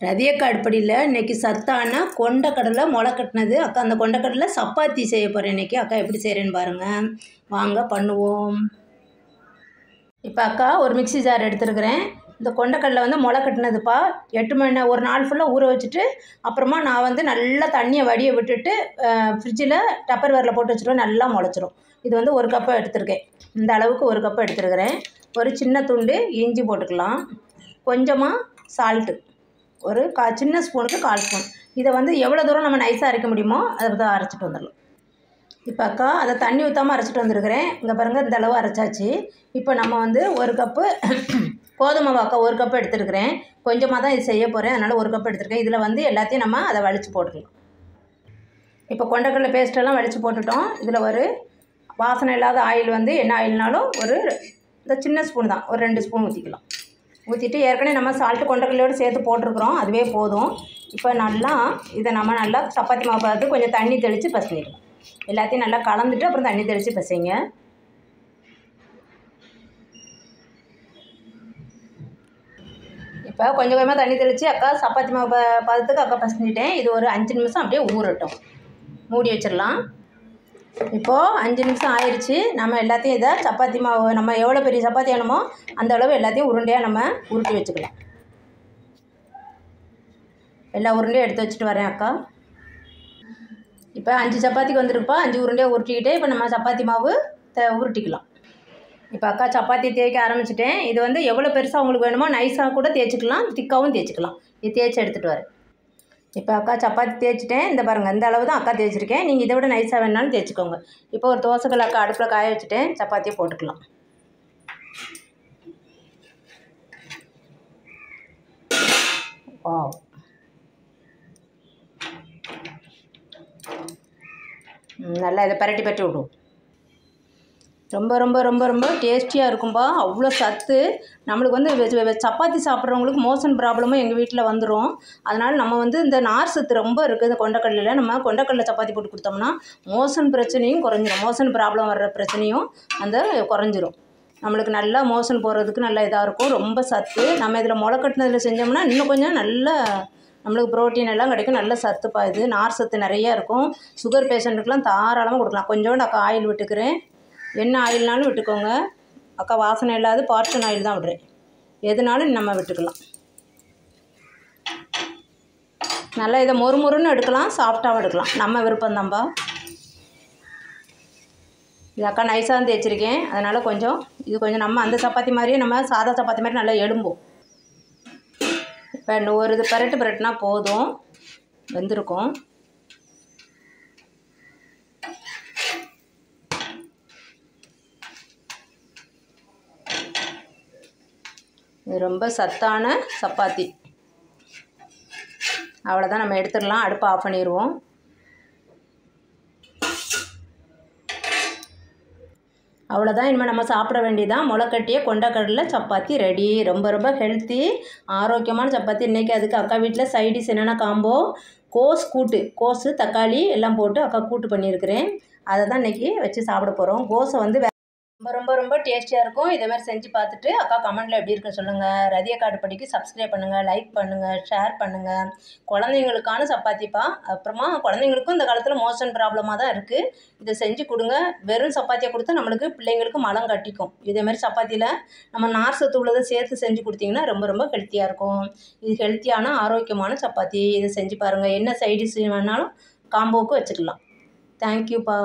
ரதியக்கா அடுப்படியில் இன்றைக்கி சத்தான கொண்டக்கடலை முளை கட்டினது. அக்கா அந்த கொண்டக்கடலை சப்பாத்தி செய்ய போகிறேன் இன்றைக்கி. அக்கா எப்படி செய்கிறேன்னு பாருங்கள், வாங்க பண்ணுவோம். இப்போ அக்கா ஒரு மிக்ஸி ஜார் எடுத்துருக்கிறேன். இந்த கொண்டக்கடலை வந்து முளை கட்டினதுப்பா. 8 மணி நேரம் ஒரு நாள் ஃபுல்லாக ஊற வச்சுட்டு அப்புறமா நான் வந்து நல்லா தண்ணியை வடிய விட்டுட்டு ஃப்ரிட்ஜில் டப்பர்வேரில் போட்டு வச்சுருவேன். நல்லா முளைச்சிரும். இது வந்து 1 கப்பு எடுத்துருக்கேன். இந்த அளவுக்கு 1 கப்பு எடுத்துருக்கிறேன். ஒரு சின்ன துண்டு இஞ்சி போட்டுக்கலாம். கொஞ்சமாக சால்ட்டு, ஒரு சின்ன ஸ்பூனுக்கு 1/4 ஸ்பூன். இதை வந்து எவ்வளோ தூரம் நம்ம நைஸாக அரைக்க முடியுமோ அதை தான் அரைச்சிட்டு வந்துடலாம். இப்போ அக்கா அதை தண்ணி ஊற்றாமல் அரைச்சிட்டு வந்துருக்கிறேன். இங்கே பாருங்கள், இந்த அளவு அரைச்சாச்சு. இப்போ நம்ம வந்து 1 கப்பு கோதுமை மாவு அக்கா 1 கப்பு எடுத்துருக்கிறேன். கொஞ்சமாக தான் இது செய்ய போகிறேன், அதனால் 1 கப்பு எடுத்துருக்கேன். இதில் வந்து எல்லாத்தையும் நம்ம அதை வலித்து போட்டுக்கலாம். இப்போ கொண்டக்கடலை பேஸ்ட்டெல்லாம் வலித்து போட்டுட்டோம். இதில் ஒரு வாசனை இல்லாத ஆயில் வந்து என்ன ஆயில்னாலும் இந்த சின்ன ஸ்பூன் தான், ஒரு 2 ஸ்பூன் ஊற்றிக்கலாம். ஊற்றிட்டு ஏற்கனவே நம்ம சால்ட்டு கொண்டக்கடலையோடு சேர்த்து போட்டிருக்கிறோம், அதுவே போதும். இப்போ நல்லா இதை நம்ம நல்லா சப்பாத்தி மாவு பார்த்து கொஞ்சம் தண்ணி தெளித்து பசங்கிடலாம். எல்லாத்தையும் நல்லா கலந்துட்டு அப்புறம் தண்ணி தெளித்து பசைங்க. இப்போ கொஞ்சம் கொஞ்சமாக தண்ணி தெளித்து அக்கா சப்பாத்தி மாவு பதத்துக்கு அக்கா பசங்கிட்டேன். இது ஒரு 5 நிமிஷம் அப்படியே ஊறட்டும், மூடி வச்சிடலாம். இப்போது 5 நிமிஷம் ஆயிடுச்சு. நம்ம எல்லாத்தையும் இதை சப்பாத்தி மாவு நம்ம எவ்வளோ பெரிய சப்பாத்தி வேணுமோ அந்த அளவு எல்லாத்தையும் உருண்டையாக நம்ம உருட்டி வச்சுக்கலாம். எல்லா உருண்டையும் எடுத்து வச்சுட்டு வரேன் அக்கா. இப்போ 5 சப்பாத்திக்கு வந்துருப்பா. 5 உருண்டையாக உருட்டிக்கிட்டே இப்போ நம்ம சப்பாத்தி மாவு உருட்டிக்கலாம். இப்போ அக்கா சப்பாத்தி தேய்க்க ஆரம்பிச்சிட்டேன். இது வந்து எவ்வளோ பெருசாக உங்களுக்கு வேணுமோ நைஸாக கூட தேய்ச்சிக்கலாம், திக்காகவும் தேய்ச்சிக்கலாம். இது தேய்ச்சி எடுத்துகிட்டு வரேன். இப்போ அக்கா சப்பாத்தி தேய்ச்சிட்டேன். இந்த பாருங்கள், இந்த அளவு தான் அக்கா தேய்ச்சிருக்கேன். நீங்கள் இதை விட நைஸாக வேணாலும் தேய்ச்சிக்கோங்க. இப்போ ஒரு தோசைக்கல் அக்கா அடுப்பில் காய வச்சுட்டேன். சப்பாத்தியை போட்டுக்கலாம். வாவ், நல்லா இதை பரட்டி விடுவோம். ரொம்ப ரொம்ப ரொம்ப ரொம்ப டேஸ்டியாக இருக்கும்பா. அவ்வளோ சத்து. நம்மளுக்கு வந்து சப்பாத்தி சாப்பிட்றவங்களுக்கு மோஷன் ப்ராப்ளமும் எங்கள் வீட்டில் வந்துடும். அதனால் நம்ம வந்து இந்த நார் சத்து ரொம்ப இருக்குது இந்த கொண்டக்கடலையில். நம்ம கொண்டக்கடலை சப்பாத்தி போட்டு கொடுத்தோம்னா மோஷன் பிரச்சனையும் குறைஞ்சிரும். மோஷன் ப்ராப்ளம் வர்ற பிரச்சனையும் குறைஞ்சிரும். நம்மளுக்கு நல்லா மோஷன் போகிறதுக்கு நல்லா இதாக இருக்கும். ரொம்ப சத்து. நம்ம இதில் முளை கட்டினதில் செஞ்சோம்னா இன்னும் கொஞ்சம் நல்ல நம்மளுக்கு ப்ரோட்டீன் எல்லாம் கிடைக்கும். நல்ல சத்துப்பா. இது நார் சத்து நிறையா இருக்கும். சுகர் பேஷண்ட்டுக்கெலாம் தாராளமாக கொடுக்கலாம். கொஞ்சோண்டு அக்கா ஆயில் விட்டுக்கிறேன். என்ன ஆயில்னாலும் விட்டுக்கோங்க அக்கா. வாசனை இல்லாத பார்ச்சன் ஆயில் தான் விடுறேன். எதுனாலும் நம்ம விட்டுக்கலாம். நல்லா இதை மொறுமொறுன்னு எடுக்கலாம், சாஃப்டாகவும் எடுக்கலாம். நம்ம விருப்பம்தான்பா. இது அக்கா நைஸாக தான் தேய்ச்சிருக்கேன். அதனால் இது கொஞ்சம் நம்ம அந்த சப்பாத்தி மாதிரியே நம்ம சாதா சப்பாத்தி மாதிரி நல்லா எலும்பும். இப்போ இன்னும் ஒரு இது பரட்டுனா போதும், வெந்திருக்கும். இது ரொம்ப சத்தான சப்பாத்தி. அவ்வளோதான், நம்ம எடுத்துடலாம். அடுப்பை ஆஃப் பண்ணிடுவோம். அவ்வளோதான், இனிமேல் நம்ம சாப்பிட வேண்டியதான். முளைக்கட்டிய கொண்டக்கடலை சப்பாத்தி ரெடி. ரொம்ப ரொம்ப ஹெல்த்தி, ஆரோக்கியமான சப்பாத்தி. இன்றைக்கி அதுக்கு அக்கா வீட்டில் சைடிஷ் என்னென்னா காம்போ கோஸு தக்காளி எல்லாம் போட்டு அக்கா கூட்டு பண்ணியிருக்கிறேன். அதை தான் இன்றைக்கி வச்சு சாப்பிட போகிறோம். கோஸை வந்து ரொம்ப ரொம்ப ரொம்ப டேஸ்டியாக இருக்கும். இதேமாதிரி செஞ்சு பார்த்துட்டு அக்கா கமெண்ட்டில் எப்படி இருக்குன்னு சொல்லுங்கள். ரதியக்கா அடுப்படிக்கு சப்ஸ்கிரைப் பண்ணுங்கள், லைக் பண்ணுங்கள், ஷேர் பண்ணுங்கள். குழந்தைங்களுக்கான சப்பாத்திப்பா. அப்புறமா குழந்தைங்களுக்கும் இந்த காலத்தில் மோஷன் ப்ராப்ளமாக தான் இருக்குது. இதை செஞ்சு கொடுங்க. வெறும் சப்பாத்தியை கொடுத்தா நம்மளுக்கு பிள்ளைங்களுக்கு மலம் கட்டிக்கும். இதேமாதிரி சப்பாத்தியில் நம்ம நார் சத்து உள்ளதை சேர்த்து செஞ்சு கொடுத்தீங்கன்னா ரொம்ப ரொம்ப ஹெல்த்தியாக இருக்கும். இது ஹெல்த்தியான ஆரோக்கியமான சப்பாத்தி. இதை செஞ்சு பாருங்கள். என்ன சைடிஷ் வேணாலும் காம்போவுக்கு வச்சுக்கலாம். தேங்க்யூப்பா.